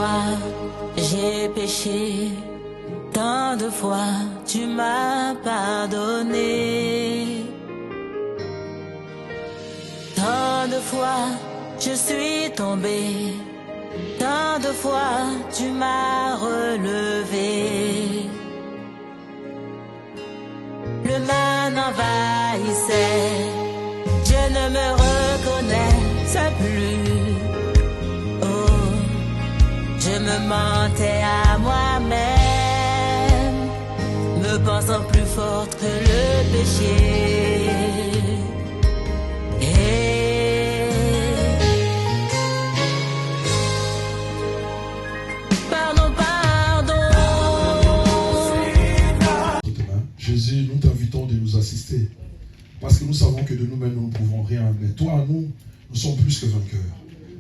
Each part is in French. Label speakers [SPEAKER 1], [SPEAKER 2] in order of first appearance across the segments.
[SPEAKER 1] fois j'ai péché, tant de fois tu m'as pardonné. Tant de fois je suis tombé, tant de fois tu m'as relevé. Le mal m'envahissait, je ne me reconnaissais plus. Oh, je me mentais à moi-même, me pensant plus forte que le péché.
[SPEAKER 2] Jésus, nous t'invitons de nous assister. Parce que nous savons que de nous-mêmes, nous ne pouvons rien. Mais toi, nous sommes plus que vainqueurs.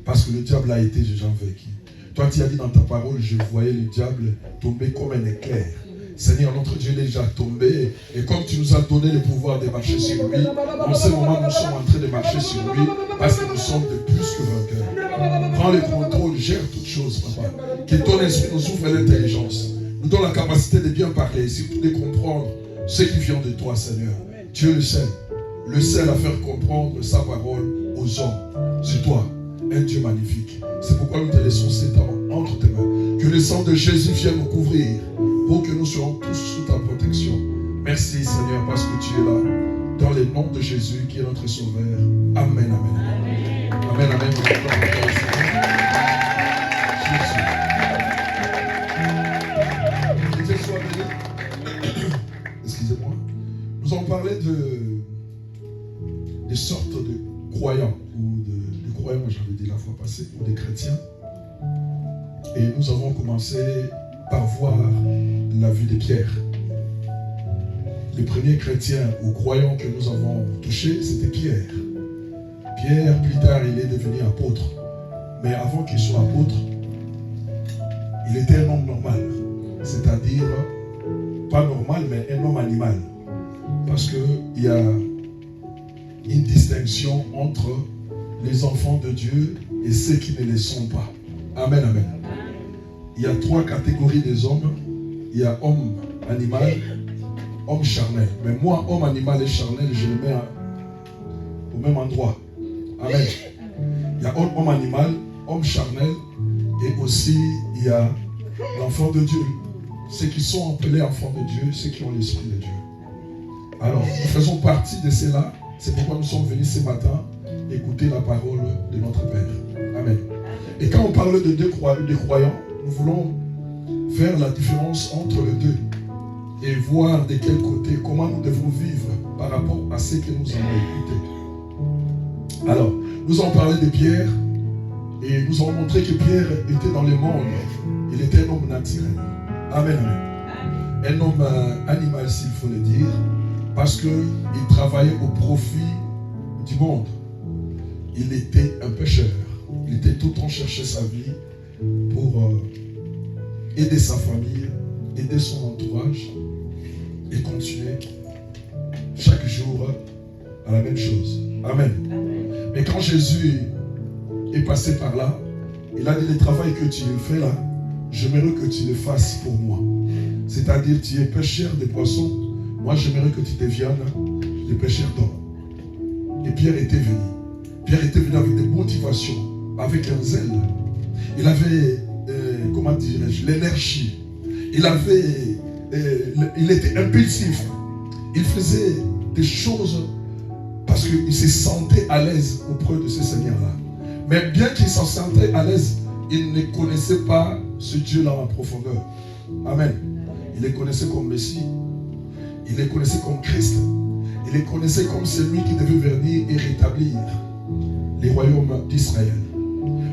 [SPEAKER 2] Parce que le diable a été déjà vaincu. Toi, tu as dit dans ta parole, je voyais le diable tomber comme un éclair. Seigneur, notre Dieu est déjà tombé. Et comme tu nous as donné le pouvoir de marcher sur lui, en ce moment, nous sommes en train de marcher sur lui. Parce que nous sommes de plus que vainqueurs. Prends le contrôle, gère toutes choses, papa. Que ton esprit nous ouvre l'intelligence. Nous donne la capacité de bien parler, surtout de comprendre ce qui vient de toi, Seigneur. Tu es le seul à faire comprendre sa parole aux hommes. C'est toi, un Dieu magnifique. C'est pourquoi nous te laissons cet temps entre tes mains. Que le sang de Jésus vienne nous couvrir pour que nous soyons tous sous ta protection. Merci, Seigneur, parce que tu es là. Dans le nom de Jésus, qui est notre Sauveur. Amen, amen. Amen, amen. Excusez-moi. Nous allons parler des sortes de croyants, ou de croyants, j'avais dit la fois passée, ou des chrétiens. Et nous avons commencé par voir la vie de Pierre. Le premier chrétien ou croyant que nous avons touché, c'était Pierre. Pierre, plus tard, il est devenu apôtre. Mais avant qu'il soit apôtre, il était un homme normal. C'est-à-dire, pas normal, mais un homme animal. Parce qu'il y a une distinction entre les enfants de Dieu et ceux qui ne le sont pas. Amen, amen. Il y a 3 catégories des hommes. Il y a homme animal, homme charnel. Mais moi, homme animal et charnel, je les mets au même endroit. Amen. Il y a homme animal, homme charnel, et aussi il y a l'enfant de Dieu. Ceux qui sont appelés enfants de Dieu, ceux qui ont l'esprit de Dieu. Alors, nous faisons partie de cela. C'est pourquoi nous sommes venus ce matin écouter la parole de notre Père. Amen. Et quand on parle de deux croyants, nous voulons faire la différence entre les deux et voir de quel côté, comment nous devons vivre par rapport à ce que nous allons écouter. Alors, nous allons parler de Pierre et nous allons montrer que Pierre était dans le monde. Il était un homme naturel. Amen, amen. Un homme animal, s'il faut le dire, parce qu'il travaillait au profit du monde. Il était un pécheur. Il était tout le temps chercher sa vie pour aider sa famille, aider son entourage et continuer chaque jour à la même chose. Amen. Mais quand Jésus est passé par là, il a dit: le travail que tu fais là, j'aimerais que tu le fasses pour moi. C'est-à-dire, tu es pêcheur de poissons, moi j'aimerais que tu deviennes le pêcheur d'hommes. Et Pierre était venu. Pierre était venu avec des motivations, avec un zèle. Il avait, comment dirais-je, l'énergie. Il était impulsif. Il faisait des choses parce qu'il se sentait à l'aise auprès de ce Seigneur-là. Mais bien qu'il s'en sentait à l'aise, il ne connaissait pas ce Dieu-là en profondeur. Amen. Il le connaissait comme Messie. Il le connaissait comme Christ. Il le connaissait comme celui qui devait venir et rétablir les royaumes d'Israël.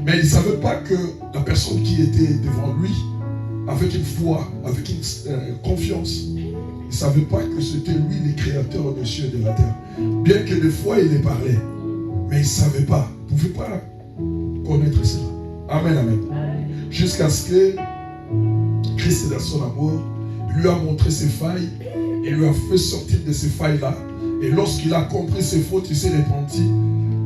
[SPEAKER 2] Mais il ne savait pas que la personne qui était devant lui, avec une foi, avec une confiance, il ne savait pas que c'était lui le créateur des cieux et de la terre. Bien que des fois il les parlait, mais il ne savait pas, il ne pouvait pas connaître cela. Amen, amen. Jusqu'à ce que Christ, dans son amour, lui a montré ses failles et lui a fait sortir de ces failles-là. Et lorsqu'il a compris ses fautes, il s'est repenti.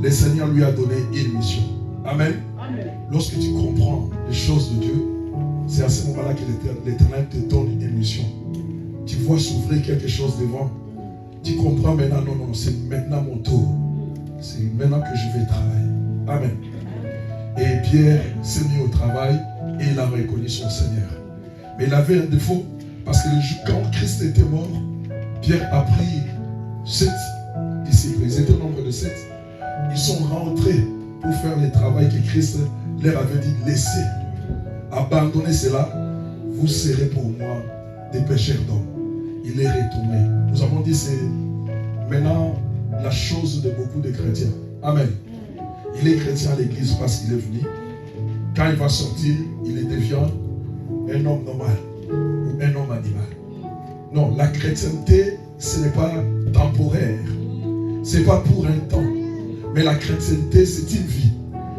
[SPEAKER 2] Le Seigneur lui a donné une mission. Amen. Amen. Lorsque tu comprends les choses de Dieu, à ce moment-là que l'Éternel te donne une mission. Tu vois s'ouvrir quelque chose devant. Tu comprends maintenant, non, c'est maintenant mon tour. C'est maintenant que je vais travailler. Amen. Et Pierre s'est mis au travail et il a reconnu son Seigneur. Mais il avait un défaut parce que quand Christ était mort, Pierre a pris 7 disciples. Ils étaient au nombre de 7. Ils sont rentrés pour faire le travail que Christ leur avait dit laissez. Abandonnez cela, vous serez pour moi des pécheurs d'hommes. Il est retourné. Nous avons dit c'est maintenant la chose de beaucoup de chrétiens. Amen. Il est chrétien à l'église parce qu'il est venu. Quand il va sortir, il devient un homme normal ou un homme animal. Non, la chrétienté, ce n'est pas temporaire. Ce n'est pas pour un temps. Mais la chrétienté, c'est une vie.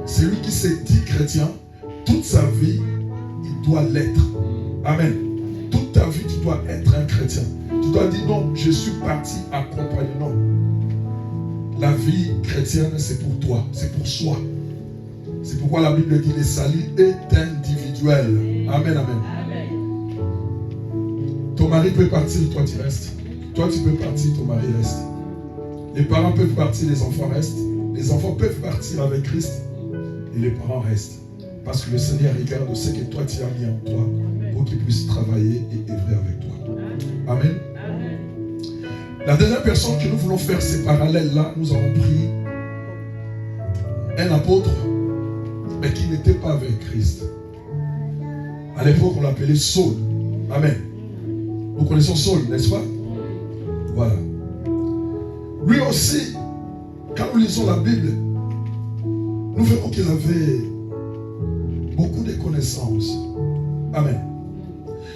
[SPEAKER 2] Celui qui se dit chrétien, toute sa vie, il doit l'être. Amen. Toute ta vie, tu dois être un chrétien. Tu dois dire non, je suis parti accompagner. Non. La vie chrétienne, c'est pour toi, c'est pour soi. C'est pourquoi la Bible dit le salut est individuel. Amen, amen. Ton mari peut partir, toi tu restes. Toi tu peux partir, ton mari reste. Les parents peuvent partir, les enfants restent. Les enfants peuvent partir avec Christ et les parents restent. Parce que le Seigneur regarde ce que toi tu as mis en toi pour qu'il puisse travailler et œuvrer avec toi. Amen. La dernière personne que nous voulons faire ces parallèles-là, nous avons pris un apôtre, mais qui n'était pas avec Christ. À l'époque, on l'appelait Saul. Amen. Nous connaissons Saul, n'est-ce pas? Voilà. Lui aussi, quand nous lisons la Bible, nous verrons qu'il avait beaucoup de connaissances. Amen.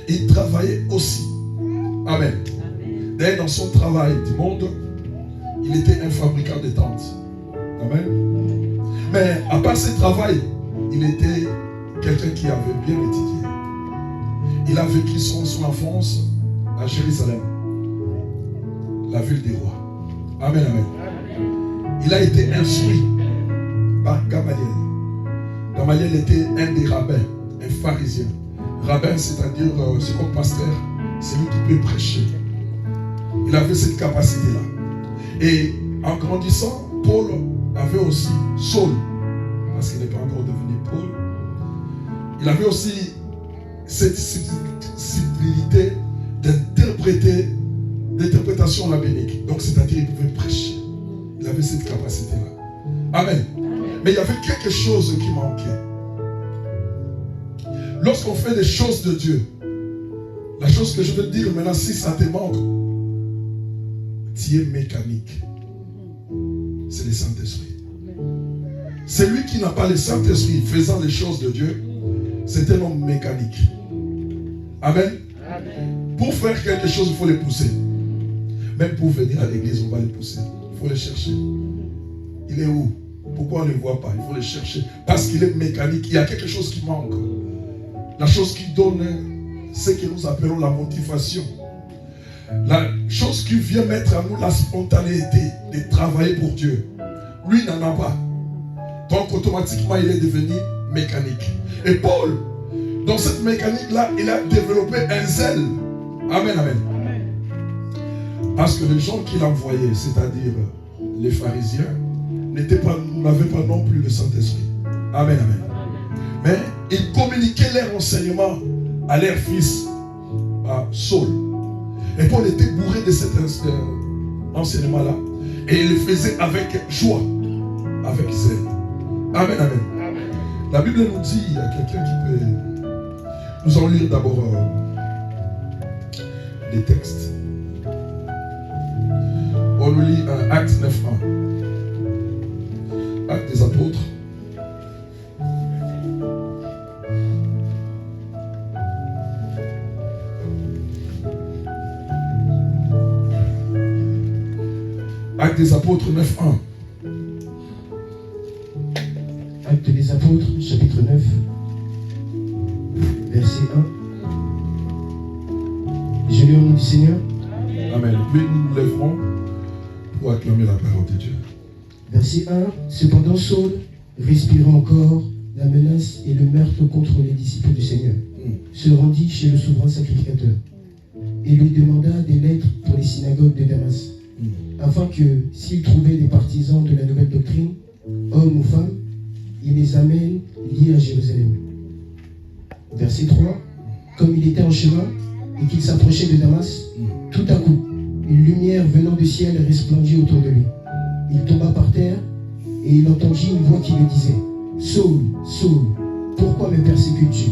[SPEAKER 2] Il travaillait aussi. Amen. D'ailleurs, dans son travail du monde, il était un fabricant de tentes. Amen. Mais à part ce travail, il était quelqu'un qui avait bien étudié. Il a vécu son enfance à Jérusalem, la ville des rois. Amen, amen. Il a été instruit par Gamaliel. Gamaliel était un des rabbins, un pharisien. Rabbin, c'est-à-dire, c'est comme pasteur, c'est lui qui peut prêcher. Il avait cette capacité-là. Et en grandissant, Paul avait aussi Saul, parce qu'il n'est pas encore devenu Paul. Il avait aussi cette sensibilité d'interprétation rabbinique. Donc, c'est-à-dire qu'il pouvait prêcher. Il avait cette capacité-là. Amen. Mais il y avait quelque chose qui manquait. Lorsqu'on fait des choses de Dieu, la chose que je veux dire maintenant, si ça te manque, tu es mécanique. C'est le Saint-Esprit. Celui qui n'a pas le Saint-Esprit faisant les choses de Dieu, c'est un homme mécanique. Amen. Pour faire quelque chose, il faut les pousser. Même pour venir à l'église, on va les pousser. Il faut les chercher. Il est où? Pourquoi on ne le voit pas? Il faut les chercher. Parce qu'il est mécanique. Il y a quelque chose qui manque. La chose qui donne ce que nous appelons la motivation. La chose qui vient mettre à nous la spontanéité de travailler pour Dieu. Lui n'en a pas. Donc automatiquement il est devenu mécanique. Et Paul, dans cette mécanique-là, il a développé un zèle. Amen, amen. Parce que les gens qu'il envoyait, c'est-à-dire les pharisiens, n'avaient pas non plus le Saint-Esprit. Amen, amen. Mais ils communiquaient leurs enseignements à leur fils, à Saul. Et Paul était bourré de cet enseignement-là. Et il le faisait avec joie, avec zèle. Amen, amen. La Bible nous dit, il y a quelqu'un qui peut... Nous allons lire d'abord les textes. On nous lit Actes 9.1. Actes des apôtres. Actes des apôtres 9.1.
[SPEAKER 3] Actes des apôtres, chapitre 9, verset 1. Je lis au nom du Seigneur.
[SPEAKER 2] Amen. Puis nous nous lèverons pour acclamer la parole de Dieu.
[SPEAKER 3] Verset 1. Cependant Saul, respirant encore la menace et le meurtre contre les disciples du Seigneur, se rendit chez le souverain sacrificateur et lui demanda des lettres pour les synagogues de Damas, afin que, s'il trouvait des partisans de la nouvelle doctrine, hommes ou femmes, il les amène liés à Jérusalem. Verset 3. Comme il était en chemin et qu'il s'approchait de Damas, tout à coup, une lumière venant du ciel resplendit autour de lui. Il tomba par terre et il entendit une voix qui lui disait « Saul, Saul, pourquoi me persécutes-tu »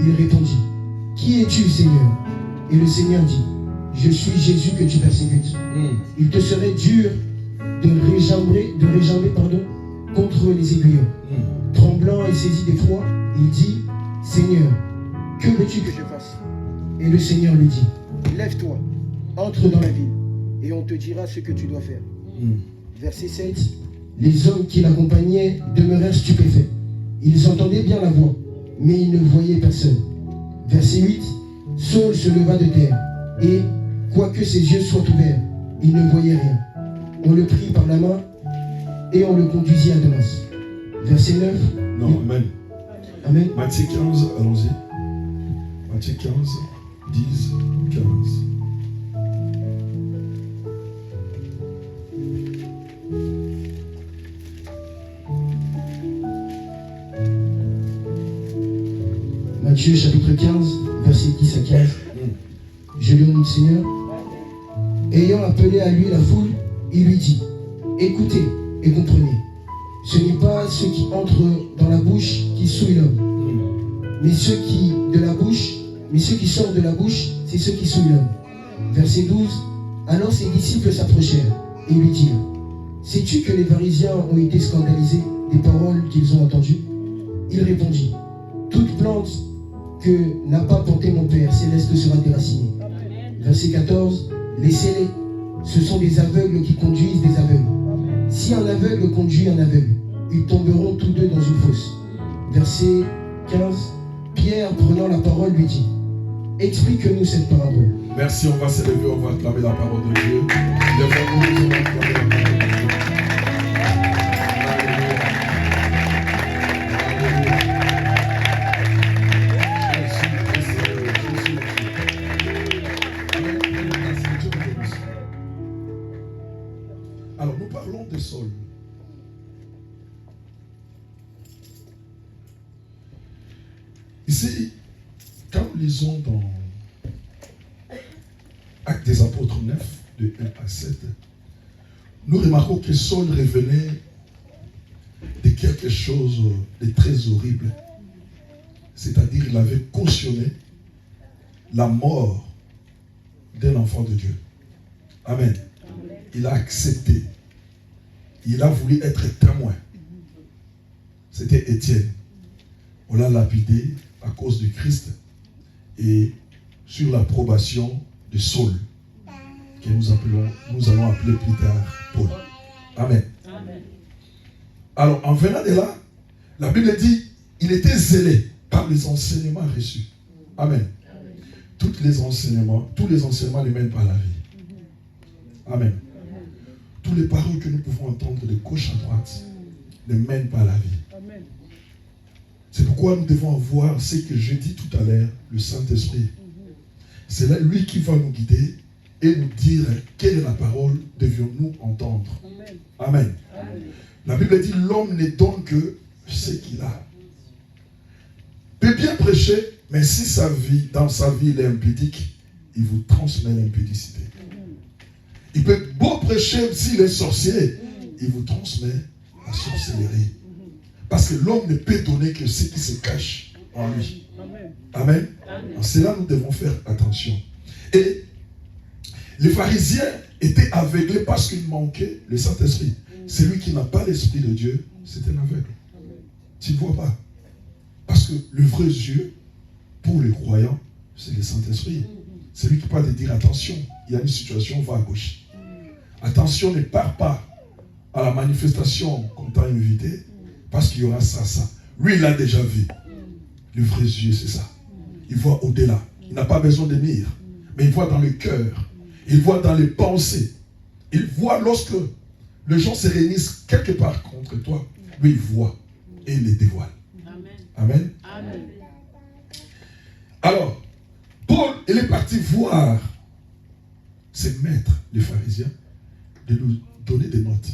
[SPEAKER 3] Il répondit « Qui es-tu, Seigneur » Et le Seigneur dit « Je suis Jésus que tu persécutes. Il te serait dur de réjamber contre les aiguillons. » Tremblant et saisi d'effroi, il dit « Seigneur, que veux-tu que je fasse » Et le Seigneur lui dit « Lève-toi, entre dans la ville, et on te dira ce que tu dois faire. » Verset 7. Les hommes qui l'accompagnaient demeurèrent stupéfaits. Ils entendaient bien la voix, mais ils ne voyaient personne. Verset 8. Saul se leva de terre, et, quoique ses yeux soient ouverts, il ne voyait rien. On le prit par la main, et on le conduisit à Damas. Verset 9.
[SPEAKER 2] Non, amen.
[SPEAKER 3] Amen.
[SPEAKER 2] Matthieu 15, allons-y. Matthieu 15, 10, 15.
[SPEAKER 3] Matthieu chapitre 15, versets 10 à 15. Je lis au nom du Seigneur. Ayant appelé à lui la foule, il lui dit, écoutez et comprenez. Ce n'est pas ceux qui entrent dans la bouche qui souillent l'homme, mais ceux qui sortent de la bouche, c'est ceux qui souillent l'homme. Verset 12. Alors ses disciples s'approchèrent et lui dirent, sais-tu que les pharisiens ont été scandalisés des paroles qu'ils ont entendues? Il répondit, toute plante que n'a pas planté mon Père céleste sera déracinée. Verset 14. Laissez-les, ce sont des aveugles qui conduisent des aveugles. Si un aveugle conduit un aveugle, ils tomberont tous deux dans une fosse. Verset 15. Pierre, prenant la parole, lui dit, explique-nous cette parabole.
[SPEAKER 2] Merci, on va s'élever, on va acclamer la parole de Dieu. Lèvons-nous, nous allons acclamer la parole de Dieu. Alors, nous parlons de Saul. Ici, quand nous lisons dans Actes des Apôtres 9, de 1 à 7, nous remarquons que Saul revenait de quelque chose de très horrible. C'est-à-dire qu'il avait cautionné la mort d'un enfant de Dieu. Amen. Il a accepté. Il a voulu être témoin. C'était Étienne. On l'a lapidé à cause du Christ et sur l'approbation de Saul, que nous allons appeler plus tard Paul. Amen. Amen. Alors, en venant de là, la Bible dit, il était zélé par les enseignements reçus. Amen. Amen. Tous les enseignements ne mènent pas à la vie. Amen. Tous les paroles que nous pouvons entendre de gauche à droite ne mènent pas à la vie. Amen. C'est pourquoi nous devons avoir ce que j'ai dit tout à l'heure, le Saint-Esprit. C'est là lui qui va nous guider et nous dire quelle est la parole devions-nous entendre. Amen. Amen. Amen. La Bible dit l'homme ne donne que ce qu'il a. Il peut bien prêcher, mais si dans sa vie il est impudique, il vous transmet l'impudicité. Il peut beau prêcher s'il est sorcier, il vous transmet la sorcellerie. Parce que l'homme ne peut donner que ce qui se cache en lui. Amen. Amen. Amen. En cela, nous devons faire attention. Et les pharisiens étaient aveuglés parce qu'il manquait le Saint-Esprit. Celui qui n'a pas l'Esprit de Dieu, c'est un aveugle. Tu ne vois pas. Parce que le vrai Dieu, pour les croyants, c'est le Saint-Esprit. C'est lui qui parle de dire attention, il y a une situation, va à gauche. Attention, ne pars pas à la manifestation qu'on t'a invité, parce qu'il y aura ça. Lui, il l'a déjà vu. Le vrai Dieu, c'est ça. Il voit au-delà. Il n'a pas besoin de mire, mais il voit dans le cœur. Il voit dans les pensées. Il voit lorsque les gens se réunissent quelque part contre toi. Lui, il voit et il les dévoile. Amen. Amen. Amen. Alors, Paul, il est parti voir ses maîtres, les pharisiens, de nous donner des notes.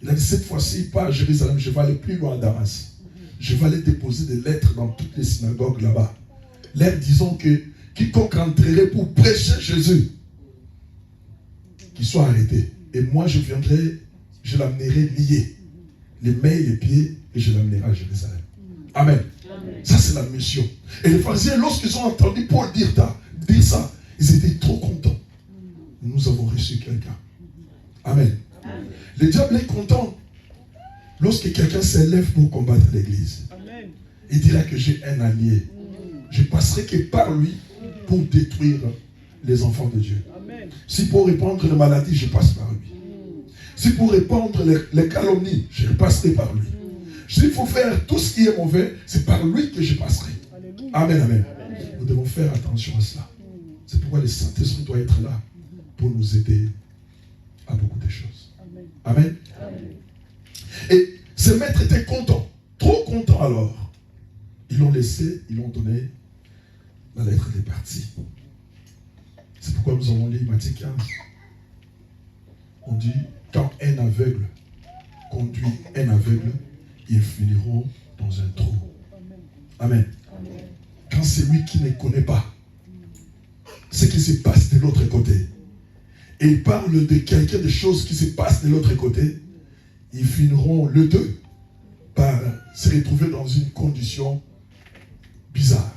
[SPEAKER 2] Il a dit, cette fois-ci, pas à Jérusalem, je vais aller plus loin à Damas. Je vais aller déposer des lettres dans toutes les synagogues là-bas. Leur disant que quiconque entrerait pour prêcher Jésus, qu'il soit arrêté. Et moi, je viendrai, je l'amènerai lié, les mains et les pieds, et je l'amènerai à Jérusalem. Amen. Amen. Ça, c'est la mission. Et les pharisiens, lorsqu'ils ont entendu Paul dire ça, ils étaient trop contents. Nous avons reçu quelqu'un. Amen. Amen. Le diable est content lorsque quelqu'un s'élève pour combattre l'église. Amen. Il dira que j'ai un allié. Je passerai que par lui pour détruire les enfants de Dieu. Amen. Si pour répandre les maladies, je passe par lui. Si pour répandre les calomnies, je passerai par lui. S'il faut faire tout ce qui est mauvais, c'est par lui que je passerai. Amen, amen. Nous devons faire attention à cela. C'est pourquoi le Saint-Esprit doit être là pour nous aider à beaucoup de choses. Amen. Amen. Et ces maîtres étaient contents, trop contents alors. Ils l'ont laissé, ils l'ont donné. La lettre est partie. C'est pourquoi nous avons lu Matthieu 15. On dit, quand un aveugle conduit un aveugle, ils finiront dans un trou. Amen. Amen. Quand c'est lui qui ne connaît pas ce qui se passe de l'autre côté, et il parle de quelqu'un de choses qui se passent de l'autre côté, ils finiront les deux par se retrouver dans une condition bizarre.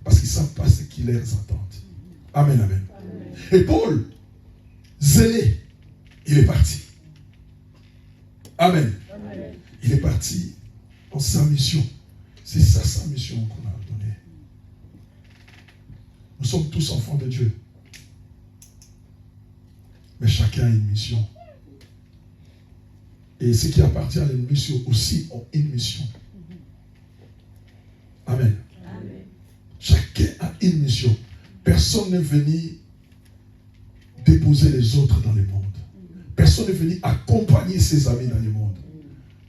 [SPEAKER 2] Parce qu'ils ne savent pas ce qui les attend. Amen, amen. Et Paul, zélé, il est parti. Amen. Amen. Il est parti en sa mission. C'est ça sa mission qu'on a donnée. Nous sommes tous enfants de Dieu. Mais chacun a une mission. Et ceux qui appartiennent à une mission aussi ont une mission. Amen. Amen. Chacun a une mission. Personne n'est venu déposer les autres dans le monde. Personne n'est venu accompagner ses amis dans le monde.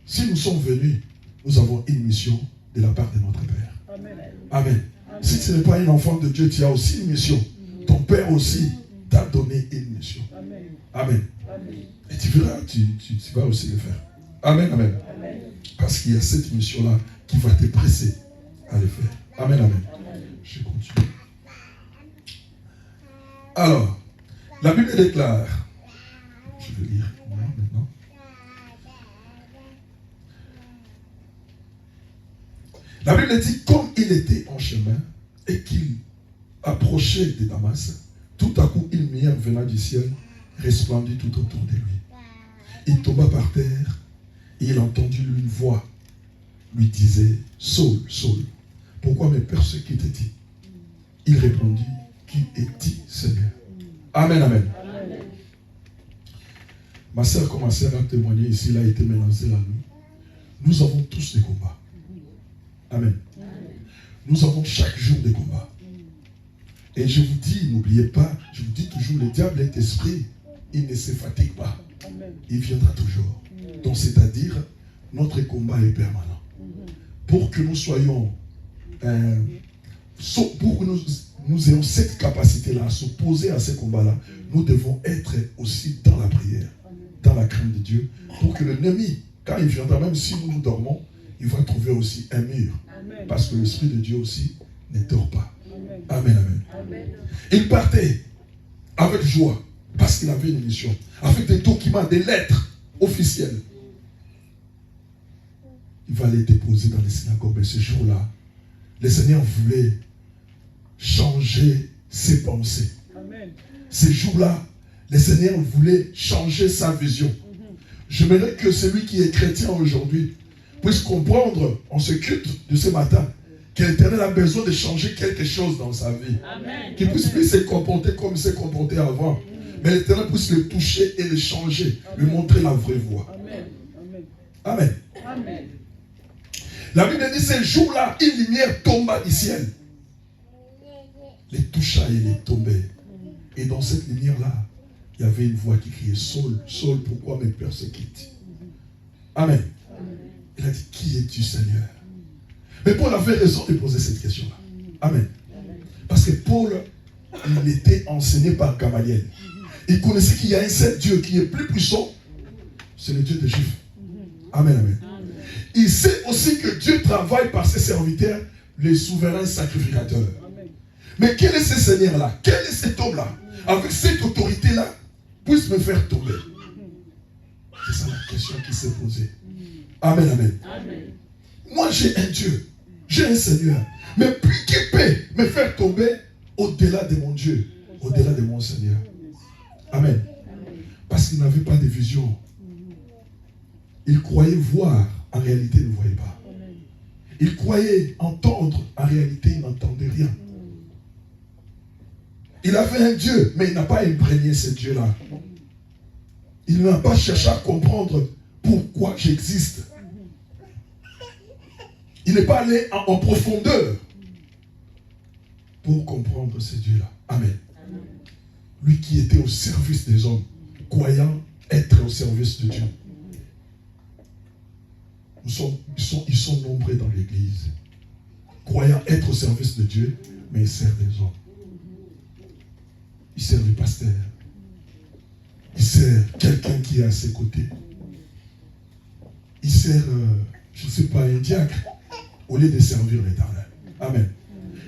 [SPEAKER 2] Si nous sommes venus, nous avons une mission de la part de notre Père. Amen. Amen. Amen. Si tu n'es pas un enfant de Dieu, tu as aussi une mission. Ton Père aussi t'a donné une mission. Amen. Amen. Amen. Et tu verras, tu vas aussi le faire. Amen, amen. Amen. Parce qu'il y a cette mission-là qui va te presser à le faire. Amen, amen. Amen. Je continue. Alors, la Bible déclare, je vais lire maintenant. La Bible dit, comme il était en chemin et qu'il approchait de Damas, tout à coup une lumière venant du ciel resplendit tout autour de lui. Il tomba par terre et il entendit une voix lui disait, Saul, Saul, pourquoi me persécutes-tu? Il répondit, qui es-tu, Seigneur? Amen, amen. Amen. Ma sœur commençait à témoigner ici, il a été mélangé à nous. Nous avons tous des combats. Amen. Amen. Nous avons chaque jour des combats. Et je vous dis, n'oubliez pas, je vous dis toujours, le diable est esprit, il ne se fatigue pas. Il viendra toujours. Donc c'est-à-dire, notre combat est permanent. Pour que nous soyons, pour que nous ayons cette capacité-là à s'opposer à ces combats-là, nous devons être aussi dans la prière, dans la crainte de Dieu, pour que l'ennemi, quand il viendra, même si nous dormons, il va trouver aussi un mur. Parce que l'Esprit de Dieu aussi ne dort pas. Amen, amen. Amen. Il partait avec joie, parce qu'il avait une mission, avec des documents, des lettres officielles. Il va les déposer dans les synagogues. Et ce jour-là, le Seigneur voulait changer ses pensées. Amen. Ce jour-là, le Seigneur voulait changer sa vision. J'aimerais que celui qui est chrétien aujourd'hui puisse comprendre en ce culte de ce matin que l'Éternel a besoin de changer quelque chose dans sa vie. Qu'il puisse plus se comporter comme il s'est comporté avant. Mais l'Éternel puisse le toucher et le changer, lui montrer la vraie voie. Amen. Amen. La Bible dit, ce jour-là, une lumière tomba du ciel. Les toucha et les tombait. Et dans cette lumière-là, il y avait une voix qui criait, Saul, Saul, pourquoi me persécutes? Amen. Il a dit, qui es-tu, Seigneur? Mais Paul avait raison de poser cette question-là. Amen. Parce que Paul, il était enseigné par Gamaliel. Il connaissait qu'il y a un seul Dieu qui est plus puissant, c'est le Dieu des Juifs. Amen, amen. Il sait aussi que Dieu travaille par ses serviteurs, les souverains sacrificateurs. Mais quel est ce Seigneur-là? Quel est cet homme-là? Avec cette autorité-là, puisse me faire tomber. C'est ça la question qui s'est posée. Amen, amen. Moi, j'ai un Dieu. J'ai un Seigneur. Mais puis qui peut me faire tomber au-delà de mon Dieu, au-delà de mon Seigneur? Amen. Parce qu'il n'avait pas de vision. Il croyait voir, en réalité, il ne voyait pas. Il croyait entendre, en réalité, il n'entendait rien. Il avait un Dieu, mais il n'a pas imprégné ce Dieu-là. Il n'a pas cherché à comprendre pourquoi j'existe. Il n'est pas allé en profondeur pour comprendre ce Dieu-là. Amen. Lui qui était au service des hommes, croyant être au service de Dieu. Ils sont nombreux dans l'église, croyant être au service de Dieu, mais ils servent les hommes. Ils servent les pasteurs. Ils servent quelqu'un qui est à ses côtés. Ils servent, je ne sais pas, un diacre, au lieu de servir l'Éternel. Amen.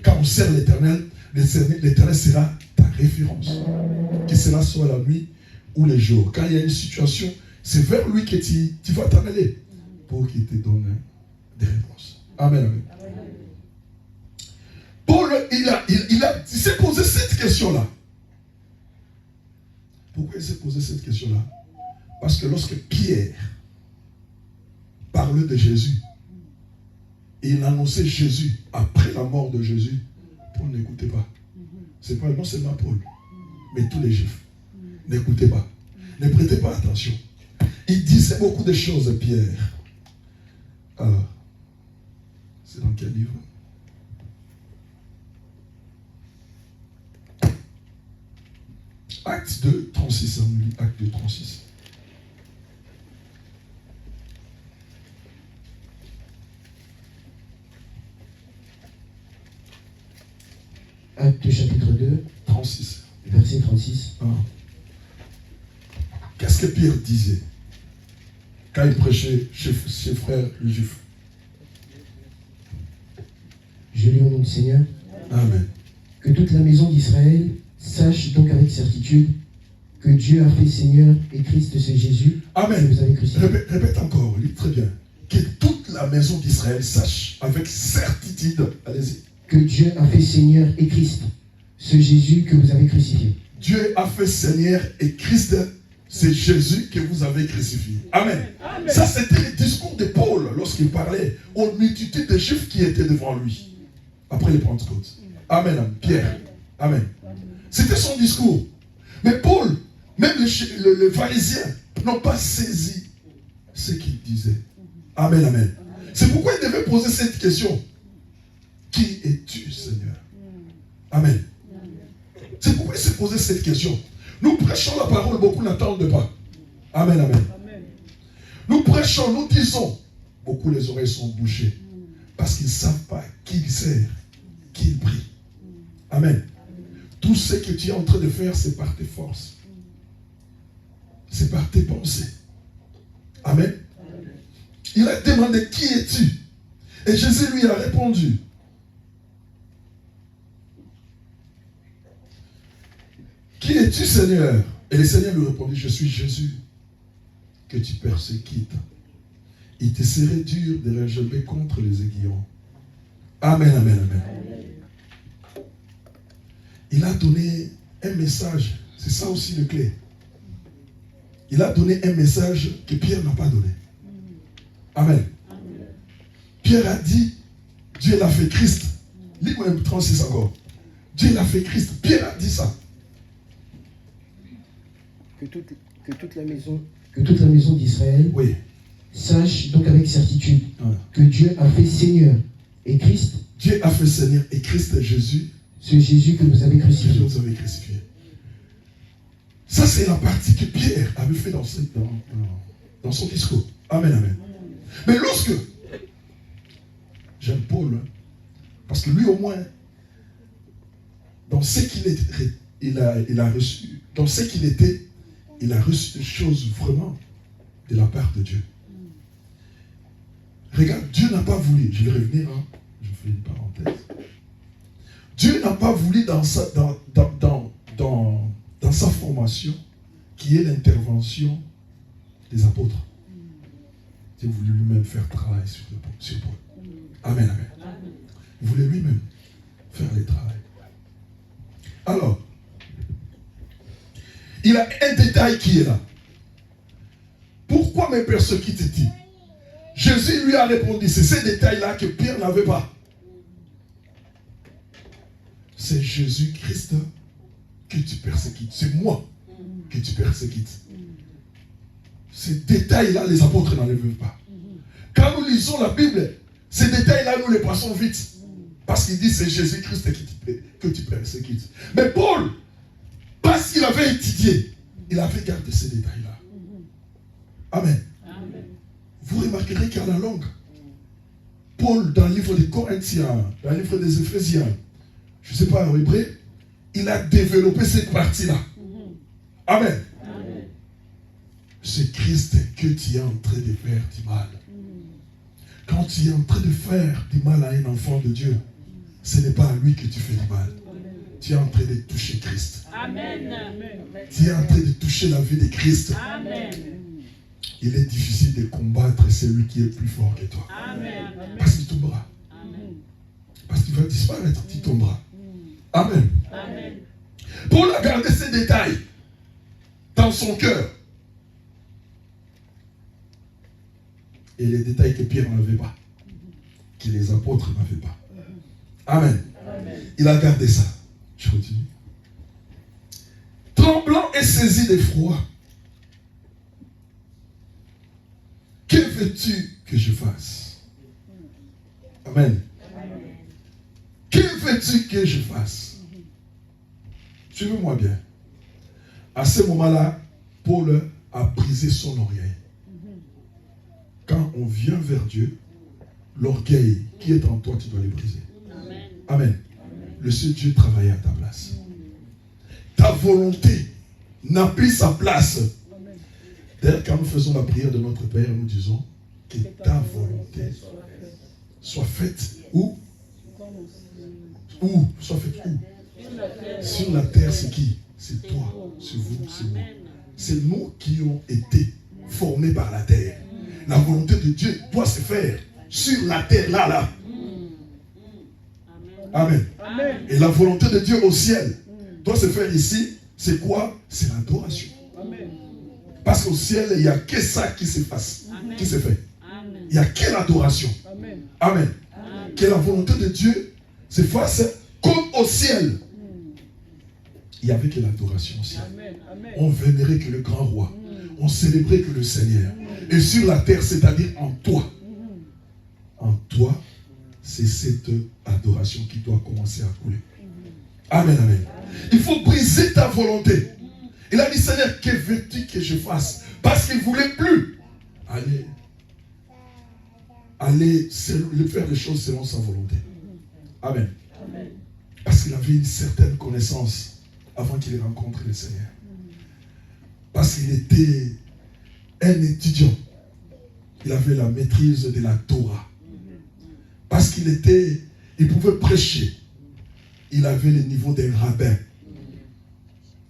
[SPEAKER 2] Quand on sert l'Éternel, l'Éternel sera ta référence. Que cela soit la nuit ou les jours. Quand il y a une situation, c'est vers lui que tu vas t'en aller pour qu'il te donne des réponses. Amen, amen. Paul, il s'est posé cette question-là. Pourquoi il s'est posé cette question-là? Parce que lorsque Pierre parlait de Jésus, et il annonçait Jésus après la mort de Jésus, Paul n'écoutait pas. C'est pas non seulement Paul, mais tous les Juifs. N'écoutez pas. Ne prêtez pas attention. Il disait beaucoup de choses, Pierre. Alors, c'est dans quel livre? Acte 2, 36. On lit Acte 2, 36.
[SPEAKER 3] Acte chapitre 2,
[SPEAKER 2] 36.
[SPEAKER 3] verset 36.
[SPEAKER 2] Ah. Qu'est-ce que Pierre disait quand il prêchait chez ses frères les Juifs?
[SPEAKER 3] Je lis au nom du Seigneur.
[SPEAKER 2] Amen.
[SPEAKER 3] Que toute la maison d'Israël sache donc avec certitude que Dieu a fait Seigneur et Christ, c'est Jésus.
[SPEAKER 2] Amen.
[SPEAKER 3] Que vous avez crucifié.
[SPEAKER 2] Répète encore, lis très bien. Que toute la maison d'Israël sache avec certitude, allez-y.
[SPEAKER 3] Que Dieu a fait Seigneur et Christ, ce Jésus que vous avez crucifié.
[SPEAKER 2] Dieu a fait Seigneur et Christ, c'est Jésus que vous avez crucifié. Amen. Amen. Ça, c'était le discours de Paul lorsqu'il parlait aux multitudes de Juifs qui étaient devant lui après les Pentecôtes. Amen. Pierre. Amen. C'était son discours. Mais Paul, même les pharisiens n'ont pas saisi ce qu'il disait. Amen, amen. C'est pourquoi il devait poser cette question. Qui es-tu, Seigneur? Amen. C'est pourquoi il s'est posé cette question. Nous prêchons la parole, beaucoup n'attendent pas. Amen, amen. Nous prêchons, nous disons. Beaucoup les oreilles sont bouchées. Parce qu'ils ne savent pas qui il sert, qui il prie. Amen. Tout ce que tu es en train de faire, c'est par tes forces. C'est par tes pensées. Amen. Il a demandé, qui es-tu? Et Jésus lui a répondu. Qui es-tu, Seigneur? Et le Seigneur lui répondit, je suis Jésus que tu persécutes. Il te serait dur de réagir contre les aiguillons. Amen, amen, amen. Il a donné un message. C'est ça aussi le clé. Il a donné un message que Pierre n'a pas donné. Amen. Pierre a dit, Dieu l'a fait Christ. Lis-moi 36 encore. Dieu l'a fait Christ. Pierre a dit ça.
[SPEAKER 3] Que toute la maison d'Israël sache donc avec certitude que Dieu a fait Seigneur et Christ.
[SPEAKER 2] Dieu a fait Seigneur et Christ Jésus.
[SPEAKER 3] Ce Jésus que vous avez crucifié.
[SPEAKER 2] Ça, c'est la partie que Pierre avait fait dans son discours. Amen, amen. Mais lorsque, j'aime Paul, parce que lui au moins, dans ce qu'il était, il a reçu, dans ce qu'il était, il a reçu des choses vraiment de la part de Dieu. Regarde, Dieu n'a pas voulu, je vais revenir, hein, je fais une parenthèse. Dieu n'a pas voulu dans sa formation qui est l'intervention des apôtres. Dieu voulait lui-même faire travail sur Paul. Amen, amen. Il voulait lui-même faire le travail. Alors, il a un détail qui est là. Pourquoi me persécutes-tu? Jésus lui a répondu, c'est ces détails-là que Pierre n'avait pas. C'est Jésus-Christ que tu persécutes. C'est moi que tu persécutes. Ces détails-là, les apôtres n'en veulent pas. Quand nous lisons la Bible, ces détails-là, nous les passons vite. Parce qu'il dit, c'est Jésus-Christ que tu persécutes. Mais Paul, parce qu'il avait étudié, il avait gardé ces détails-là. Amen. Amen. Vous remarquerez qu'à la longue, Paul, dans le livre des Corinthiens, dans le livre des Éphésiens, je ne sais pas en hébreu, il a développé cette partie-là. Amen. Amen. C'est Christ que tu es en train de faire du mal. Quand tu es en train de faire du mal à un enfant de Dieu, ce n'est pas à lui que tu fais du mal. Tu es en train de toucher Christ. Amen. Tu es en train de toucher la vie de Christ. Amen. Il est difficile de combattre celui qui est plus fort que toi. Amen. Parce qu'il tombera. Amen. Parce qu'il va disparaître, tu tomberas. Amen. Amen. Paul a gardé ces détails dans son cœur. Et les détails que Pierre n'avait pas, que les apôtres n'avaient pas. Amen. Amen. Il a gardé ça. Je continue. Tremblant et saisi d'effroi, que veux-tu que je fasse? Amen. Amen. Que veux-tu que je fasse? Suivez-moi bien. À ce moment-là, Paul a brisé son orgueil. Quand on vient vers Dieu, l'orgueil qui est en toi, tu dois le briser. Amen. Amen. Le seul Dieu travaille à ta place. Ta volonté n'a plus sa place. D'ailleurs, quand nous faisons la prière de notre Père, nous disons que ta volonté soit faite où? Où? Soit faite où? Sur la terre, c'est qui? C'est toi, c'est vous, c'est moi. C'est nous qui ont été formés par la terre. La volonté de Dieu doit se faire sur la terre, là. Amen. Amen. Et la volonté de Dieu au ciel doit se faire ici. C'est quoi? C'est l'adoration. Parce qu'au ciel, il n'y a que ça qui se fasse, qui se fait. Il n'y a que l'adoration. Amen. Amen. Que la volonté de Dieu se fasse comme au ciel. Il n'y avait que l'adoration au ciel. On vénérait que le grand roi. On célébrait que le Seigneur. Et sur la terre, c'est-à-dire en toi. En toi, c'est cette adoration qui doit commencer à couler. Amen, amen. Il faut briser ta volonté. Il a dit, Seigneur, que veux-tu que je fasse? Parce qu'il ne voulait plus aller faire les choses selon sa volonté. Amen. Amen. Parce qu'il avait une certaine connaissance avant qu'il rencontre le Seigneur. Parce qu'il était un étudiant. Il avait la maîtrise de la Torah. Parce qu'il pouvait prêcher. Il avait le niveau d'un rabbin.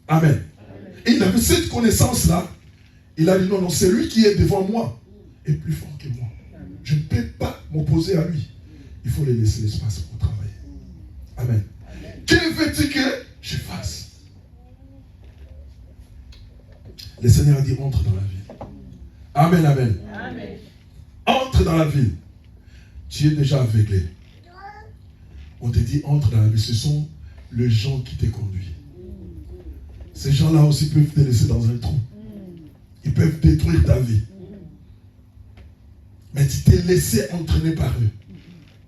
[SPEAKER 2] Amen. Et il avait cette connaissance-là. Il a dit non, celui qui est devant moi est plus fort que moi. Je ne peux pas m'opposer à lui. Il faut lui laisser l'espace pour travailler. Amen. Que veux-tu que je fasse? Le Seigneur a dit entre dans la ville. Amen, amen. Amen. Entre dans la ville. Tu es déjà aveuglé. On te dit entre dans la ville. Ce sont les gens qui te conduisent. Ces gens-là aussi peuvent te laisser dans un trou. Ils peuvent détruire ta vie. Mais tu t'es laissé entraîner par eux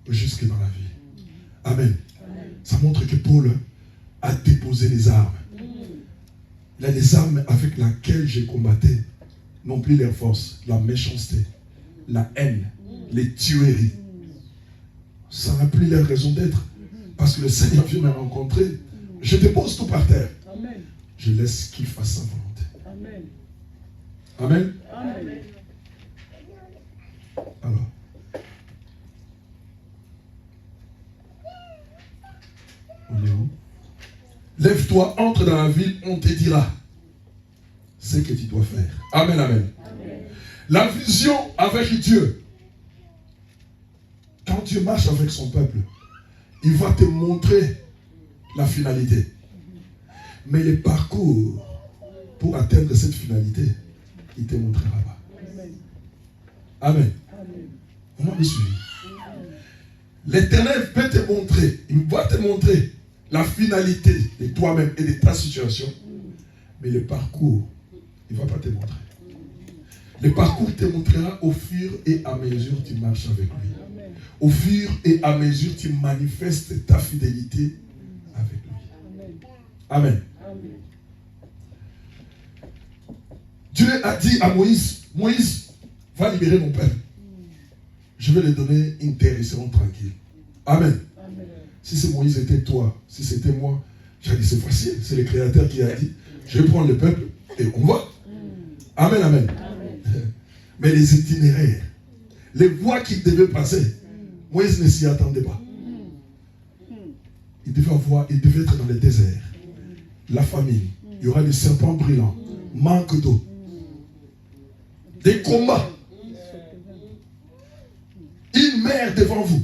[SPEAKER 2] jusque dans la vie. Amen. Ça montre que Paul a déposé les armes. Il a des armes avec lesquelles j'ai combattu, non plus leur force, la méchanceté, la haine, les tueries. Ça n'a plus leur raison d'être. Parce que le Seigneur vient me rencontrer. Je dépose tout par terre.
[SPEAKER 4] Amen.
[SPEAKER 2] Je laisse qu'il fasse sa volonté.
[SPEAKER 4] Amen.
[SPEAKER 2] Amen.
[SPEAKER 4] Amen.
[SPEAKER 2] Alors. On est où? Lève-toi, entre dans la ville, on te dira ce que tu dois faire. Amen, amen.
[SPEAKER 4] Amen.
[SPEAKER 2] La vision avec Dieu. Quand Dieu marche avec son peuple, il va te montrer la finalité. Mais le parcours pour atteindre cette finalité, il te montrera là-bas. Amen. On m'a suivi. L'Éternel peut te montrer, il va te montrer la finalité de toi-même et de ta situation. Mais le parcours, il ne va pas te montrer. Le parcours te montrera au fur et à mesure que tu marches avec lui. Au fur et à mesure que tu manifestes ta fidélité avec lui. Amen. Dieu a dit à Moïse, Moïse, va libérer mon peuple. Je vais lui donner une terre et ils seront tranquilles. Amen.
[SPEAKER 4] Amen.
[SPEAKER 2] Si c'est Moïse était toi, si c'était moi, j'ai dit c'est facile. C'est le Créateur qui a dit, je vais prendre le peuple et on va. Amen, amen. Mais les itinéraires, les voies qu'il devait passer, Moïse ne s'y attendait pas. Il devait être dans le désert. La famine, il y aura des serpents brûlants, manque d'eau, des combats, une mer devant vous.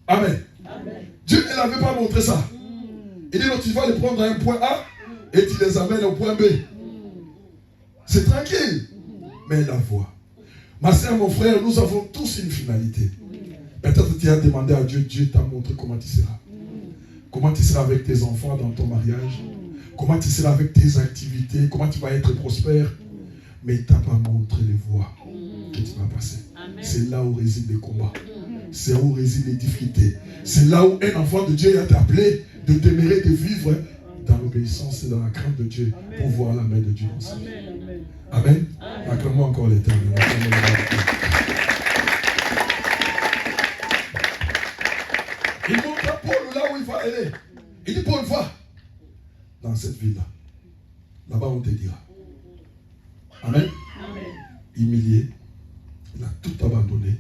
[SPEAKER 2] Amen. Dieu ne l'avait pas montré ça. Il dit, tu vas les prendre à un point A et tu les amènes au point B. C'est tranquille. Mais la voie. Ma soeur, mon frère, nous avons tous une finalité. Peut-être tu as demandé à Dieu, Dieu t'a montré comment tu seras. Comment tu seras avec tes enfants dans ton mariage. Comment tu seras avec tes activités. Comment tu vas être prospère. Mais il ne t'a pas montré les voies que tu vas passer. C'est là où résident les combats. C'est là où résident les difficultés. C'est là où un enfant de Dieu est appelé de demeurer, de vivre dans l'obéissance et dans la crainte de Dieu pour voir la main de Dieu dans sa vie. Amen. Acclame-moi encore l'Éternel. Il montre à Paul là où il va aller. Il dit, Paul, va dans cette ville-là. Là-bas, on te dira. Amen. Humilié. Il a tout abandonné.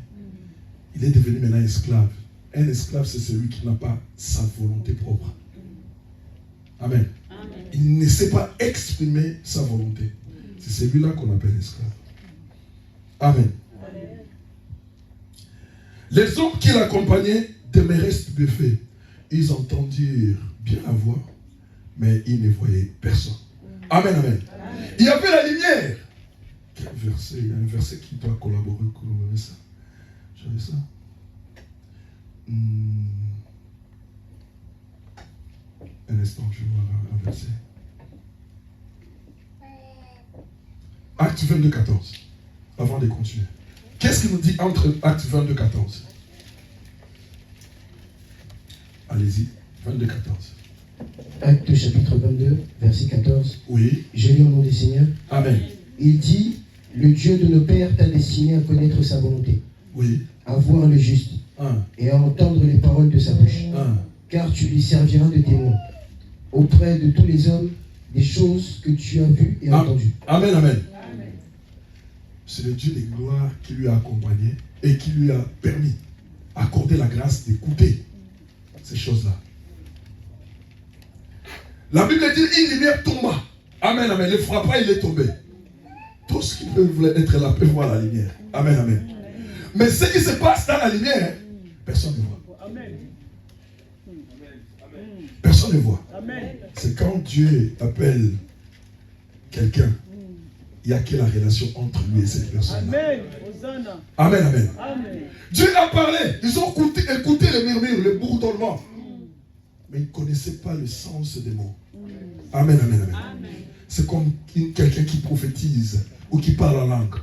[SPEAKER 2] Il est devenu maintenant esclave. Un esclave, c'est celui qui n'a pas sa volonté propre. Amen. Il ne sait pas exprimer sa volonté. C'est celui-là qu'on appelle esclave. Amen. Les hommes qui l'accompagnaient demeuraient stupéfaits. Ils entendirent bien la voix, mais ils ne voyaient personne. Amen, amen. Il y avait la lumière. Quel verset? Il y a un verset qui doit collaborer ça. J'avais ça. Un instant, je vais voir un verset. Acte 22, 14. Avant de continuer. Qu'est-ce qu'il nous dit entre Acte 22, 14? Allez-y, 22, 14.
[SPEAKER 3] Acte chapitre 22, verset 14.
[SPEAKER 2] Oui.
[SPEAKER 3] Je lis au nom du Seigneur.
[SPEAKER 2] Amen.
[SPEAKER 3] Il dit, le Dieu de nos pères t'a destiné à connaître sa volonté,
[SPEAKER 2] Oui.
[SPEAKER 3] à voir le juste et à entendre les paroles de sa bouche. Car tu lui serviras de témoin auprès de tous les hommes des choses que tu as vues et entendues.
[SPEAKER 2] Amen, amen. C'est le Dieu de gloire qui lui a accompagné et qui lui a permis, accordé la grâce d'écouter ces choses-là. La Bible dit, une lumière tomba. Amen, amen. Le frappa, il est tombé. Tous qui peuvent être là peuvent voir la lumière. Amen, amen. Mais ce qui se passe dans la lumière, personne ne voit. Personne ne voit. C'est quand Dieu appelle quelqu'un, il n'y a que la relation entre lui et cette personne-là. Amen, amen. Dieu a parlé. Ils ont écouté le murmure, le bourdonnement. Mais ils ne connaissaient pas le sens des mots. Amen, amen, amen. C'est comme quelqu'un qui prophétise ou qui parle en langue.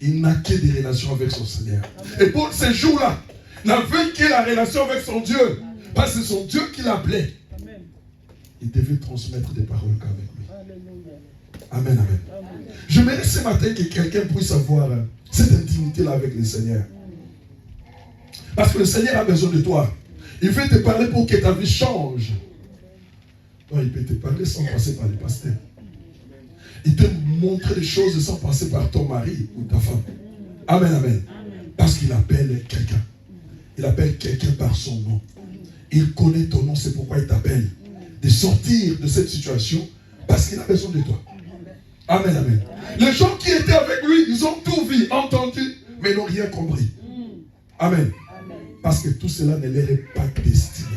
[SPEAKER 2] Il n'a que des relations avec son Seigneur. Et pour ces jours-là, n'avait que la relation avec son Dieu. Parce que c'est son Dieu qui l'appelait. Il devait transmettre des paroles qu'avec lui. Amen, amen. J'aimerais ce matin que quelqu'un puisse avoir cette intimité-là avec le Seigneur. Parce que le Seigneur a besoin de toi. Il veut te parler pour que ta vie change. Donc il peut te parler sans passer par les pasteurs. Il peut montrer des choses sans passer par ton mari ou ta femme. Amen, amen. Parce qu'il appelle quelqu'un. Il appelle quelqu'un par son nom. Il connaît ton nom, c'est pourquoi il t'appelle. De sortir de cette situation parce qu'il a besoin de toi. Amen, amen. Les gens qui étaient avec lui, ils ont tout vu, entendu, mais n'ont rien compris. Amen. Parce que tout cela ne leur est pas destiné.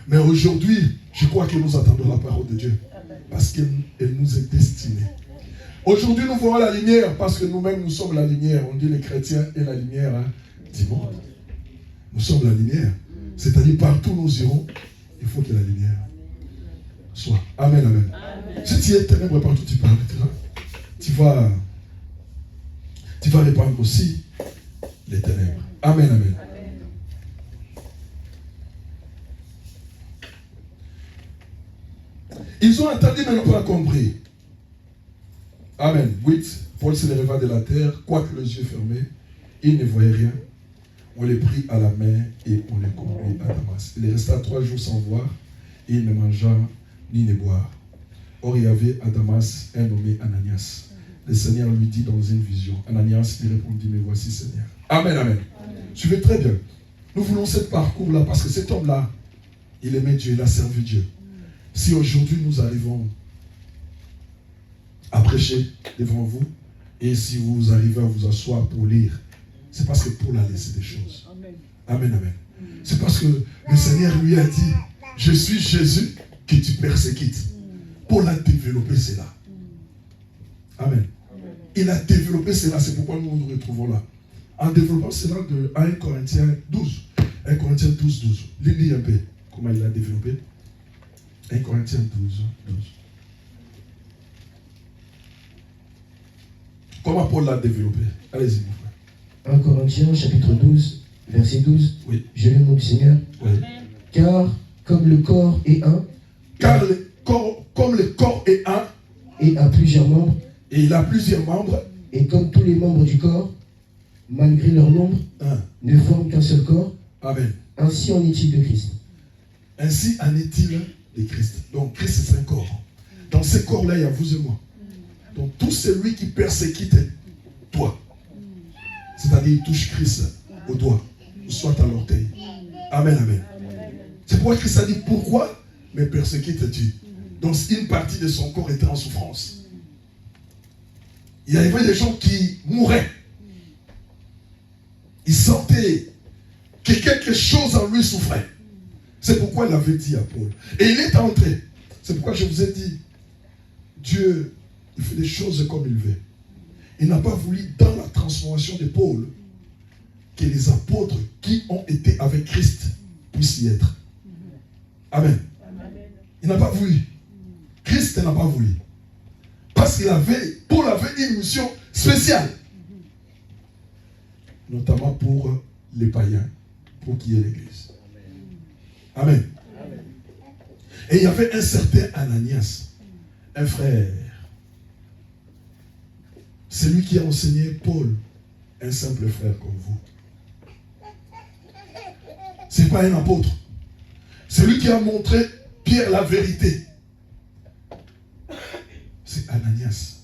[SPEAKER 2] Mais aujourd'hui, je crois que nous attendons la parole de Dieu. Parce qu'elle nous est destinée. Aujourd'hui, nous voyons la lumière parce que nous-mêmes, nous sommes la lumière. On dit les chrétiens et la lumière du monde. Nous sommes la lumière. C'est-à-dire, partout où nous irons, il faut que la lumière soit. Amen, amen. Si tu es ténèbres partout où tu parles, tu vas répandre aussi les ténèbres. Amen, amen. Ils ont entendu mais n'ont pas compris. Amen. 8. Paul se leva de la terre, quoique les yeux fermés, il ne voyait rien. On les prit à la main et on les conduit à Damas. Il resta 3 jours sans voir et il ne mangea ni ne boire. Or, il y avait à Damas un nommé Ananias. Le Seigneur lui dit dans une vision. Ananias lui répondit, mais voici Seigneur. Amen, amen. Suivez très bien. Nous voulons ce parcours-là parce que cet homme-là, il aimait Dieu, il a servi Dieu. Si aujourd'hui nous arrivons à prêcher devant vous, et si vous arrivez à vous asseoir pour lire, c'est parce que Paul a laissé des choses. Amen, amen. C'est parce que le Seigneur lui a dit, je suis Jésus que tu persécutes. Paul a développé cela. Amen. Il a développé cela, c'est pourquoi nous nous retrouvons là. En développant cela de 1 Corinthiens 12. 1 Corinthiens 12, 12. Lisez un peu comment il a développé. 1 Corinthiens 12, 12. Comment Paul l'a développé? Allez-y, mon frère.
[SPEAKER 3] 1 Corinthiens, chapitre 12, verset 12.
[SPEAKER 2] Oui.
[SPEAKER 3] Je lis le nom du Seigneur.
[SPEAKER 2] Oui.
[SPEAKER 3] Car comme le corps est un,
[SPEAKER 2] comme le corps est un,
[SPEAKER 3] et a plusieurs membres,
[SPEAKER 2] et il a plusieurs membres,
[SPEAKER 3] et comme tous les membres du corps, malgré leur nombre, ne forment qu'un seul corps,
[SPEAKER 2] amen.
[SPEAKER 3] Ainsi en est-il de Christ.
[SPEAKER 2] Ainsi en est-il de Christ. Donc Christ c'est un corps. Dans ce corps-là, il y a vous et moi. Donc tout celui qui persécute toi, c'est-à-dire il touche Christ au doigt, ou soit à l'orteil. Amen, amen. C'est pourquoi Christ a dit, pourquoi me persécutes-tu? Donc une partie de son corps était en souffrance. Il y avait des gens qui mouraient. Ils sentaient que quelque chose en lui souffrait. C'est pourquoi il avait dit à Paul. Et il est entré. C'est pourquoi je vous ai dit, Dieu, il fait des choses comme il veut. Il n'a pas voulu, dans la transformation de Paul, que les apôtres qui ont été avec Christ puissent y être. Amen. Il n'a pas voulu. Christ n'a pas voulu. Parce Paul avait une mission spéciale. Notamment pour les païens, pour qu'il y ait l'église. Amen. Et il y avait un certain Ananias, un frère. C'est lui qui a enseigné Paul, un simple frère comme vous. Ce n'est pas un apôtre. C'est lui qui a montré Pierre la vérité. C'est Ananias.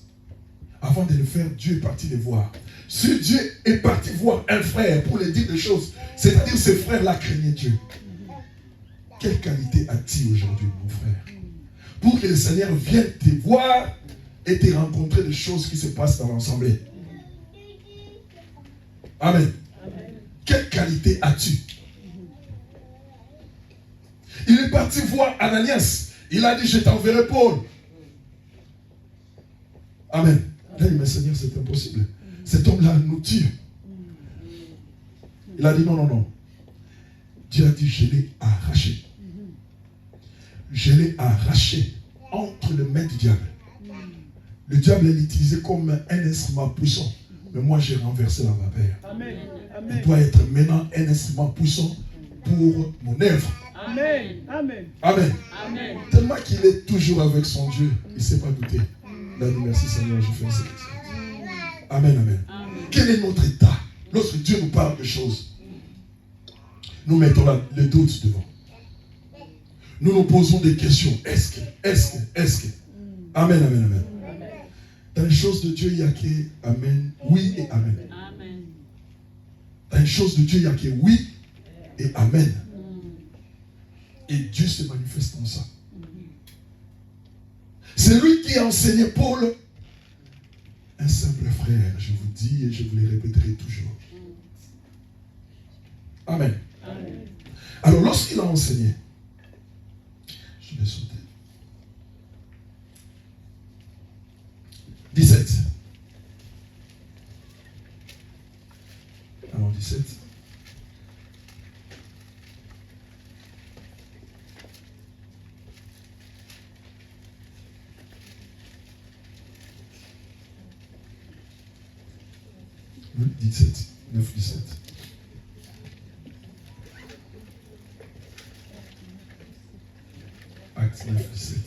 [SPEAKER 2] Avant de le faire, Dieu est parti le voir. Si Dieu est parti voir un frère pour lui dire des choses, c'est-à-dire ce frère-là craignait Dieu. Quelle qualité as-tu aujourd'hui, mon frère? Pour que le Seigneur vienne te voir et te rencontrer des choses qui se passent dans l'assemblée. Amen. Quelle qualité as-tu? Il est parti voir Ananias. Il a dit, je t'enverrai Paul. Amen. Là, il dit, mais Seigneur, c'est impossible. Cet homme-là nous tue. Il a dit, non, non, non. Dieu a dit, je l'ai arraché. Je l'ai arraché entre les mains du diable. Le diable est utilisé comme un instrument puissant. Mais moi, j'ai renversé la vapeur. Amen. Amen. Il doit être maintenant un instrument puissant pour mon œuvre.
[SPEAKER 4] Amen. Amen.
[SPEAKER 2] Amen.
[SPEAKER 4] Amen.
[SPEAKER 2] Tellement qu'il est toujours avec son Dieu, il ne s'est pas douté. Il a dit, merci Seigneur, je fais ce que Amen, amen. Quel est notre état? Lorsque Dieu nous parle de choses, nous mettons le doute devant. nous nous posons des questions. Est-ce que. Amen, amen, amen. Dans les choses de Dieu, il n'y a que amen, oui et amen. Dans les choses de Dieu, il n'y a que oui et amen. Et Dieu se manifeste comme ça. C'est lui qui a enseigné Paul, un simple frère, je vous dis et je vous le répéterai toujours. Amen. Alors lorsqu'il a enseigné, je vais sauter. 17. Alors 17. Le 17. 9, 17. Acte 9, 17.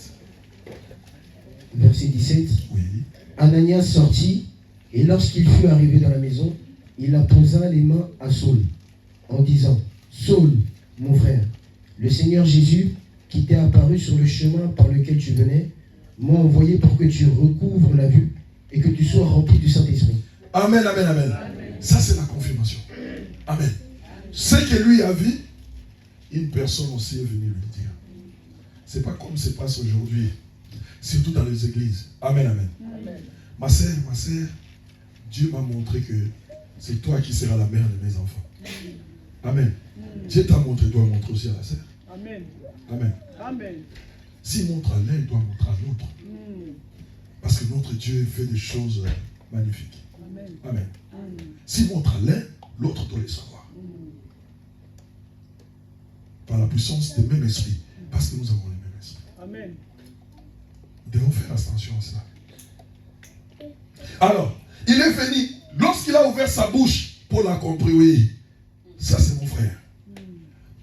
[SPEAKER 3] Verset 17.
[SPEAKER 2] Oui.
[SPEAKER 3] Ananias sortit, et lorsqu'il fut arrivé dans la maison, il apposa les mains à Saul, en disant, Saul, mon frère, le Seigneur Jésus, qui t'est apparu sur le chemin par lequel tu venais, m'a envoyé pour que tu recouvres la vue et que tu sois rempli du Saint-Esprit.
[SPEAKER 2] Amen, amen, amen. Ça, c'est la confirmation. Amen. Ce que lui a vu, une personne aussi est venue lui dire. C'est pas comme se passe aujourd'hui, surtout dans les églises. Amen, amen. Ma sœur, Dieu m'a montré que c'est toi qui seras la mère de mes enfants. Amen. Dieu t'a montré, doit montrer aussi à la sœur.
[SPEAKER 4] Amen.
[SPEAKER 2] Amen.
[SPEAKER 4] Amen.
[SPEAKER 2] S'il montre à l'un, il doit montrer à l'autre. Parce que notre Dieu fait des choses magnifiques.
[SPEAKER 4] Amen.
[SPEAKER 2] Amen. S'il montre à l'un, l'autre doit le savoir. Par la puissance du même esprit. Parce que nous avons le même esprit.
[SPEAKER 4] Amen.
[SPEAKER 2] Nous devons faire attention à cela. Alors, il est venu. Lorsqu'il a ouvert sa bouche, Paul a compris, oui, ça c'est mon frère.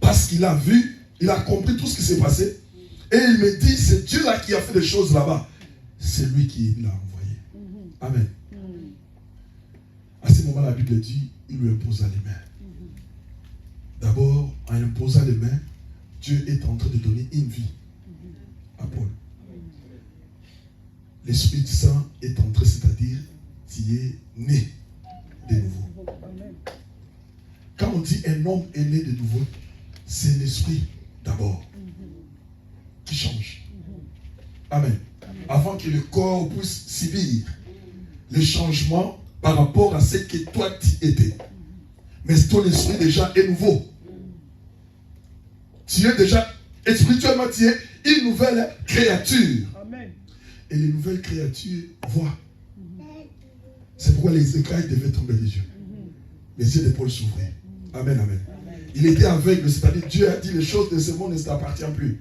[SPEAKER 2] Parce qu'il a vu, il a compris tout ce qui s'est passé. Et il me dit, c'est Dieu là qui a fait des choses là-bas. C'est lui qui l'a envoyé. Amen. À ce moment, la Bible dit, il lui imposa les mains. D'abord, en imposant les mains, Dieu est en train de donner une vie à Paul. L'Esprit Saint est entré, c'est-à-dire, tu es né de nouveau. Quand on dit un homme est né de nouveau, c'est l'Esprit d'abord qui change. Amen. Avant que le corps puisse subir les changements par rapport à ce que toi tu étais. Mais ton esprit déjà est nouveau. Tu es déjà, spirituellement, tu es une nouvelle créature.
[SPEAKER 4] Amen.
[SPEAKER 2] Et les nouvelles créatures voient. C'est pourquoi les écailles devaient tomber des yeux. Les yeux de Paul s'ouvraient. Amen, amen. Il était aveugle, c'est-à-dire Dieu a dit les choses de ce monde ne t'appartient plus.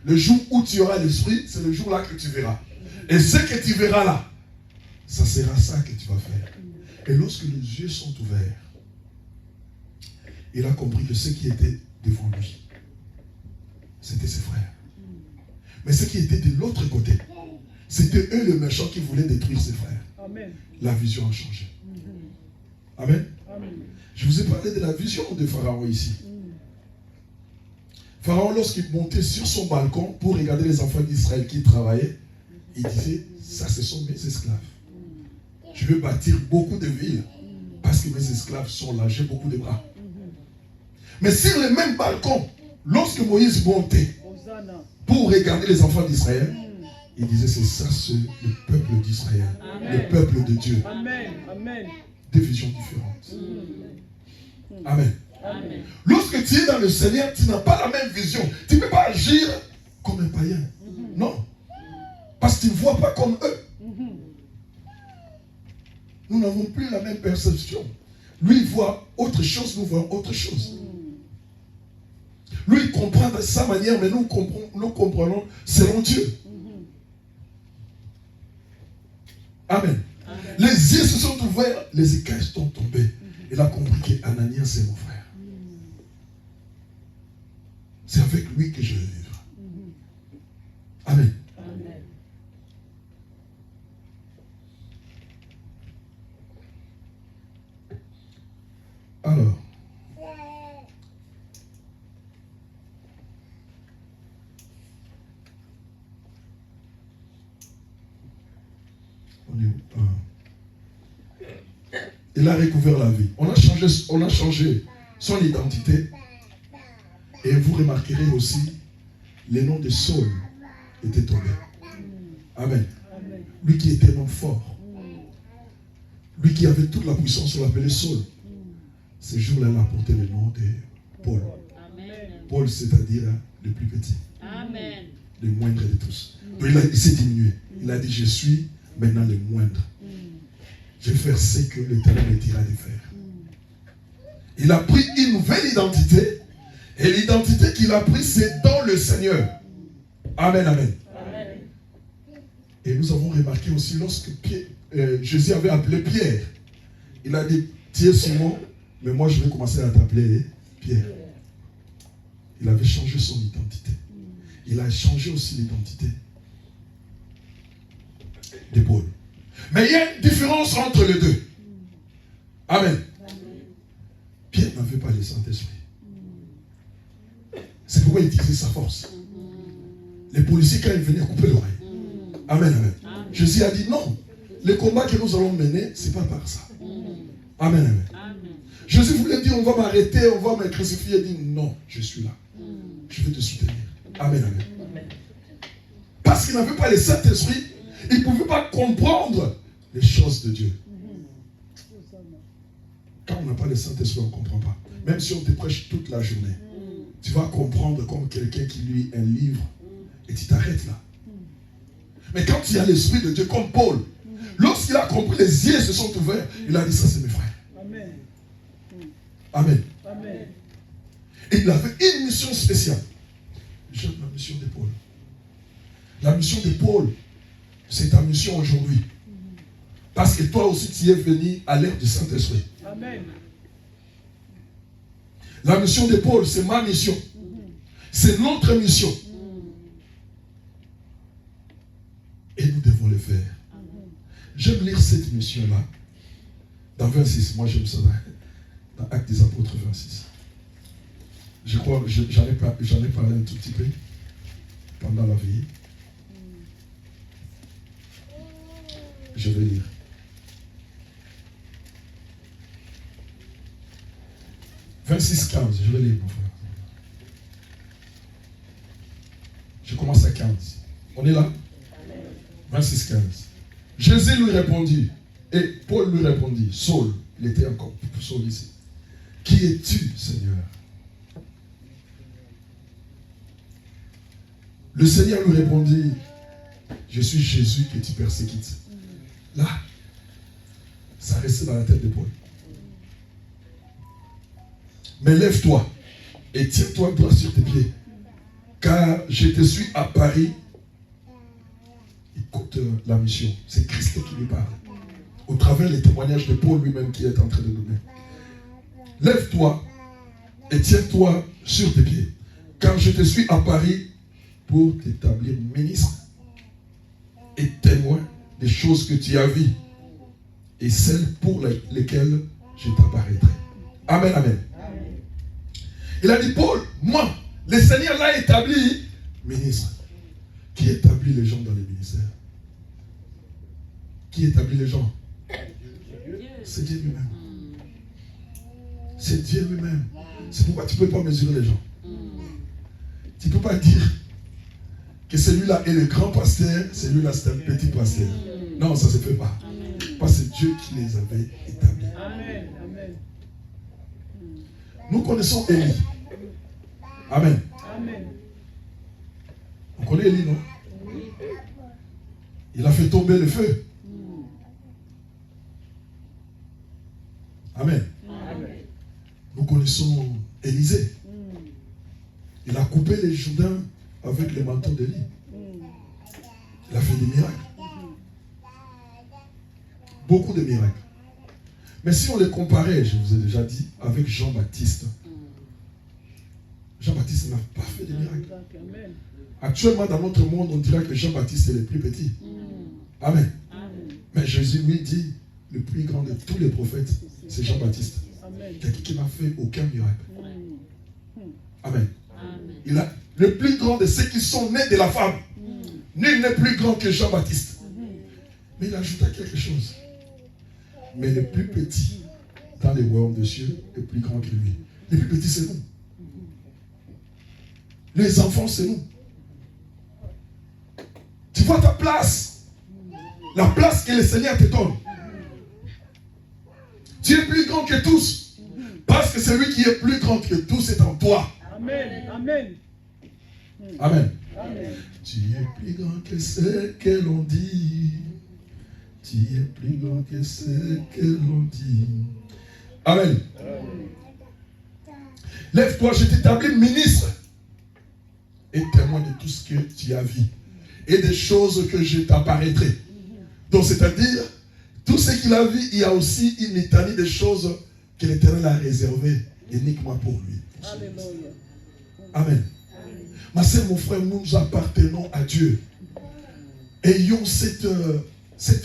[SPEAKER 2] Le jour où tu auras l'esprit, c'est le jour là que tu verras. Et ce que tu verras là, ça sera ça que tu vas faire. Et lorsque les yeux sont ouverts, il a compris que ce qui était devant lui, c'était ses frères. Mais ce qui était de l'autre côté, c'était eux les méchants qui voulaient détruire ses frères.
[SPEAKER 4] Amen.
[SPEAKER 2] La vision a changé. Amen.
[SPEAKER 4] Amen.
[SPEAKER 2] Je vous ai parlé de la vision de Pharaon ici. Pharaon, lorsqu'il montait sur son balcon pour regarder les enfants d'Israël qui travaillaient, il disait, ça ce sont mes esclaves. Je veux bâtir beaucoup de villes parce que mes esclaves sont là, j'ai beaucoup de bras. Mais sur le même balcon, lorsque Moïse montait pour regarder les enfants d'Israël, il disait, c'est ça, c'est le peuple d'Israël, le peuple de Dieu.
[SPEAKER 4] Amen. Amen.
[SPEAKER 2] Des visions différentes. Amen. Amen. Lorsque tu es dans le Seigneur, tu n'as pas la même vision. Tu ne peux pas agir comme un païen. Non. Parce que tu ne vois pas comme eux. Nous n'avons plus la même perception. Lui, il voit autre chose, nous voyons autre chose. Lui, il comprend de sa manière, mais nous comprenons selon Dieu. Amen. Les yeux se sont ouverts, les écailles sont tombées. Il a compris qu'Ananias, c'est mon frère. C'est avec lui que je vais vivre. Amen.
[SPEAKER 4] Amen.
[SPEAKER 2] Alors, Il a recouvert la vie. On a changé son identité. Et vous remarquerez aussi, les noms de Saul étaient tombés. Amen. Lui qui était un homme fort. Lui qui avait toute la puissance, on l'appelait Saul. Ce jour-là, il a porté le nom de Paul. Paul, c'est-à-dire le plus petit.
[SPEAKER 4] Amen.
[SPEAKER 2] Le moindre de tous. Donc il s'est diminué. Il a dit, je suis maintenant le moindre. Je vais faire ce que l'Éternel me dira de faire. Il a pris une nouvelle identité. Et l'identité qu'il a prise, c'est dans le Seigneur. Amen, amen.
[SPEAKER 4] Amen.
[SPEAKER 2] Et nous avons remarqué aussi, lorsque Jésus avait appelé Pierre, il a dit, tu es Simon, mais moi je vais commencer à t'appeler Pierre. Il avait changé son identité. Il a changé aussi l'identité de Paul. Mais il y a une différence entre les deux. Amen. Pierre n'avait pas le Saint-Esprit. C'est pourquoi il utilisait sa force. Les policiers, quand ils venaient couper l'oreille. Amen, amen. Jésus a dit non. Le combat que nous allons mener, ce n'est pas par ça. Amen, amen. Jésus voulait dire on va m'arrêter, on va me crucifier. Il dit non, je suis là. Je vais te soutenir. Amen, amen. Parce qu'il n'avait pas le Saint-Esprit, il ne pouvait pas comprendre les choses de Dieu. Quand on n'a pas le Saint-Esprit, on ne comprend pas. Même si on te prêche toute la journée, tu vas comprendre comme quelqu'un qui lit un livre et tu t'arrêtes là. Mais quand il y a l'Esprit de Dieu, comme Paul, lorsqu'il a compris, les yeux se sont ouverts, il a dit ça, c'est mes frères.
[SPEAKER 5] Amen.
[SPEAKER 2] Amen.
[SPEAKER 5] Amen.
[SPEAKER 2] Et il avait une mission spéciale. J'aime la mission de Paul. La mission de Paul, c'est ta mission aujourd'hui. Parce que toi aussi, tu es venu à l'ère du Saint-Esprit.
[SPEAKER 5] Amen.
[SPEAKER 2] La mission de Paul, c'est ma mission. C'est notre mission. Et nous devons le faire. J'aime lire cette mission-là dans 26. Moi, j'aime ça dans Actes des Apôtres 26. Je crois que j'en ai parlé un tout petit peu pendant la veillée. Je vais lire. « 26-15, je vais lire, mon frère. Je commence à 15. On est là? 26-15. Jésus lui répondit, et Paul lui répondit, Saul, il était encore Saul ici. Qui es-tu, Seigneur? Le Seigneur lui répondit, je suis Jésus que tu persécutes. Là, ça restait dans la tête de Paul. Mais lève-toi et tiens-toi droit sur tes pieds, car je te suis à Paris. Écoute la mission, c'est Christ qui lui parle, au travers les témoignages de Paul lui-même qui est en train de donner. Lève-toi et tiens-toi sur tes pieds, car je te suis à Paris pour t'établir ministre et témoin des choses que tu as vues et celles pour lesquelles je t'apparaîtrai. Amen, amen. Il a dit, Paul, moi, le Seigneur l'a établi ministre. Qui établit les gens dans les ministères? Qui établit les gens? C'est Dieu lui-même. C'est Dieu lui-même. C'est pourquoi tu ne peux pas mesurer les gens. Tu ne peux pas dire que celui-là est le grand pasteur, celui-là c'est un petit pasteur. Non, ça ne se fait pas. Parce que c'est Dieu qui les avait établis.
[SPEAKER 5] Amen. Amen.
[SPEAKER 2] Nous connaissons Élie. Amen.
[SPEAKER 5] Amen.
[SPEAKER 2] On connaît Élie, non? Il a fait tomber le feu. Amen.
[SPEAKER 5] Amen.
[SPEAKER 2] Nous connaissons Élisée. Il a coupé les Jourdains avec le manteau d'Élie. Il a fait des miracles. Beaucoup de miracles. Mais si on les comparait, je vous ai déjà dit, avec Jean-Baptiste, Jean-Baptiste n'a pas fait de miracles.
[SPEAKER 5] Amen.
[SPEAKER 2] Actuellement, dans notre monde, on dirait que Jean-Baptiste est le plus petit. Amen. Mais Jésus lui dit, le plus grand de tous les prophètes, c'est Jean-Baptiste.
[SPEAKER 5] Amen.
[SPEAKER 2] Quelqu'un qui n'a fait aucun miracle. Amen.
[SPEAKER 4] Amen.
[SPEAKER 2] Il a le plus grand de ceux qui sont nés de la femme. Nul n'est plus grand que Jean-Baptiste. Mais il ajouta quelque chose. Mais le plus petit dans les royaumes des cieux est plus grand que lui. Le plus petit, c'est nous. Les enfants, c'est nous. Tu vois ta place. La place que le Seigneur te donne. Tu es plus grand que tous. Parce que celui qui est plus grand que tous est en toi.
[SPEAKER 4] Amen. Amen.
[SPEAKER 2] Amen.
[SPEAKER 4] Amen.
[SPEAKER 2] Tu es plus grand que ce que l'on dit. Tu es plus grand que ce que l'on dit. Amen. Lève-toi, je t'établis ministre et témoin de tout ce que tu as vu et des choses que je t'apparaîtrai. Donc, c'est-à-dire, tout ce qu'il a vu, il y a aussi une éternité de choses que l'Éternel a réservées uniquement pour lui.
[SPEAKER 4] Alléluia.
[SPEAKER 2] Amen. Ma sœur, mon frère, nous appartenons à Dieu. Ayons cette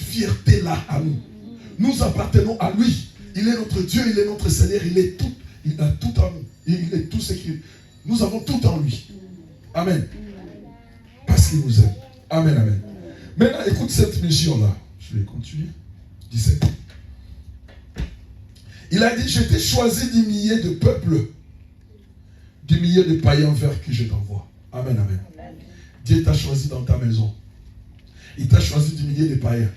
[SPEAKER 2] fierté-là à nous. Nous appartenons à lui. Il est notre Dieu, il est notre Seigneur, il a tout en nous. Il est tout ce qui... Nous avons tout en lui. Amen. Parce qu'il nous aime. Amen, amen. Maintenant, écoute cette mission-là. Je vais continuer. 17. Il a dit, je t'ai choisi du millier de peuples, du millier de païens vers qui je t'envoie. Amen, amen. Dieu t'a choisi dans ta maison. Il t'a choisi du millier de païens.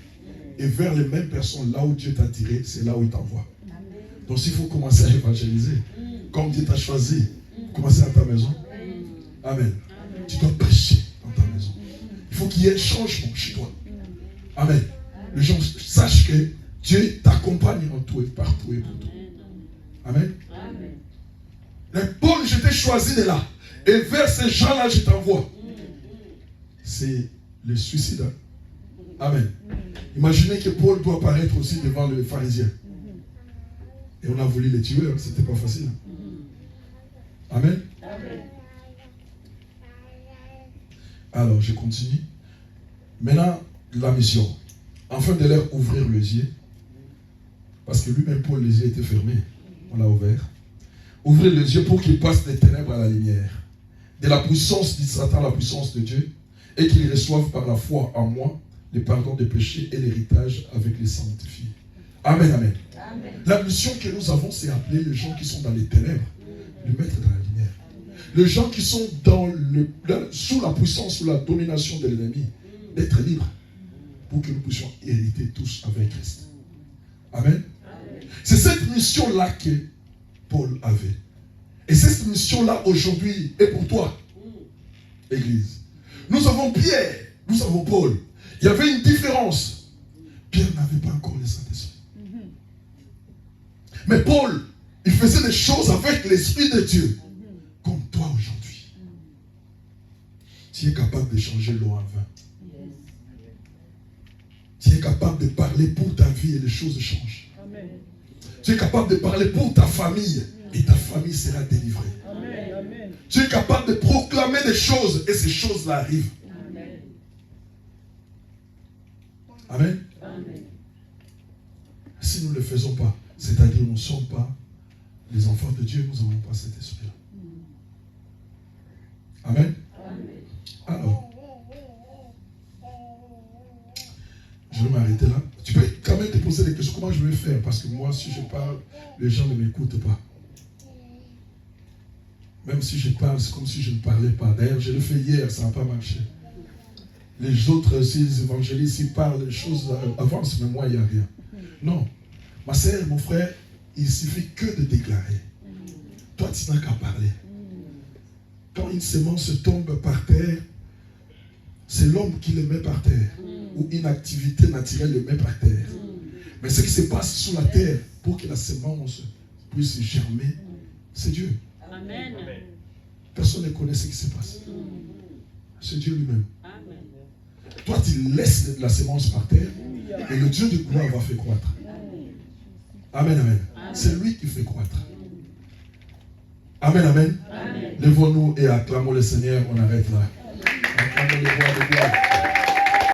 [SPEAKER 2] Et vers les mêmes personnes, là où Dieu t'a tiré, c'est là où il t'envoie. Donc s'il faut commencer à évangéliser, comme Dieu t'a choisi, commencer à ta maison. Amen. Tu dois prêcher dans ta maison. Il faut qu'il y ait un changement chez toi. Amen. Les gens sachent que Dieu t'accompagne en tout et partout et pour tout. Amen. Mais Paul, je t'ai choisi de là. Et vers ces gens-là, je t'envoie. C'est le suicide. Amen. Imaginez que Paul doit apparaître aussi devant les pharisiens. Et on a voulu les tuer, c'était pas facile. Amen. Alors, je continue. Maintenant, la mission. Afin de leur ouvrir les yeux. Parce que lui-même, Paul, les yeux étaient fermés. On l'a ouvert. Ouvrir les yeux pour qu'ils passent des ténèbres à la lumière. De la puissance du Satan à la puissance de Dieu. Et qu'ils reçoivent par la foi en moi le pardon des péchés et l'héritage avec les sanctifiés. Amen, amen. Amen. La mission que nous avons, c'est appeler les gens qui sont dans les ténèbres, les mettre dans la lumière. Les gens qui sont sous la puissance, sous la domination de l'ennemi, d'être libres pour que nous puissions hériter tous avec Christ. Amen. Amen. C'est cette mission-là que Paul avait. Et cette mission-là aujourd'hui est pour toi, Église. Nous avons Pierre, nous avons Paul. Il y avait une différence. Pierre n'avait pas encore le Saint-Esprit. Mais Paul, il faisait des choses avec l'Esprit de Dieu. Comme toi aujourd'hui. Tu es capable de changer l'eau en vin. Tu es capable de parler pour ta vie et les choses changent. Amen. Tu es capable de parler pour ta famille et ta famille sera délivrée. Amen. Tu es capable de proclamer des choses et ces choses-là arrivent. Amen. Amen. Si nous ne le faisons pas, c'est-à-dire nous ne sommes pas les enfants de Dieu, nous n'avons pas cet esprit-là. Amen. Amen. Alors, je vais m'arrêter là. Tu peux quand même te poser des questions. Comment je vais faire? Parce que moi, si je parle, les gens ne m'écoutent pas. Même si je parle, c'est comme si je ne parlais pas. D'ailleurs, je l'ai fait hier, ça n'a pas marché. Les autres, si les évangélistes, ils parlent, les choses avancent, mais moi, il n'y a rien. Non. Ma sœur, mon frère, il suffit que de déclarer. Toi, tu n'as qu'à parler. Quand une semence tombe par terre, c'est l'homme qui le met par terre. Ou une activité naturelle le met par terre. Mais ce qui se passe sous la terre, pour que la semence puisse germer, c'est Dieu. Amen. Personne ne connaît ce qui se passe. C'est Dieu lui-même. Toi, tu laisses la semence par terre et le Dieu de gloire va faire croître. Amen, amen. C'est lui qui fait croître. Amen, amen. Lèvons-nous et acclamons le Seigneur. On arrête là. Acclamons le roi de gloire.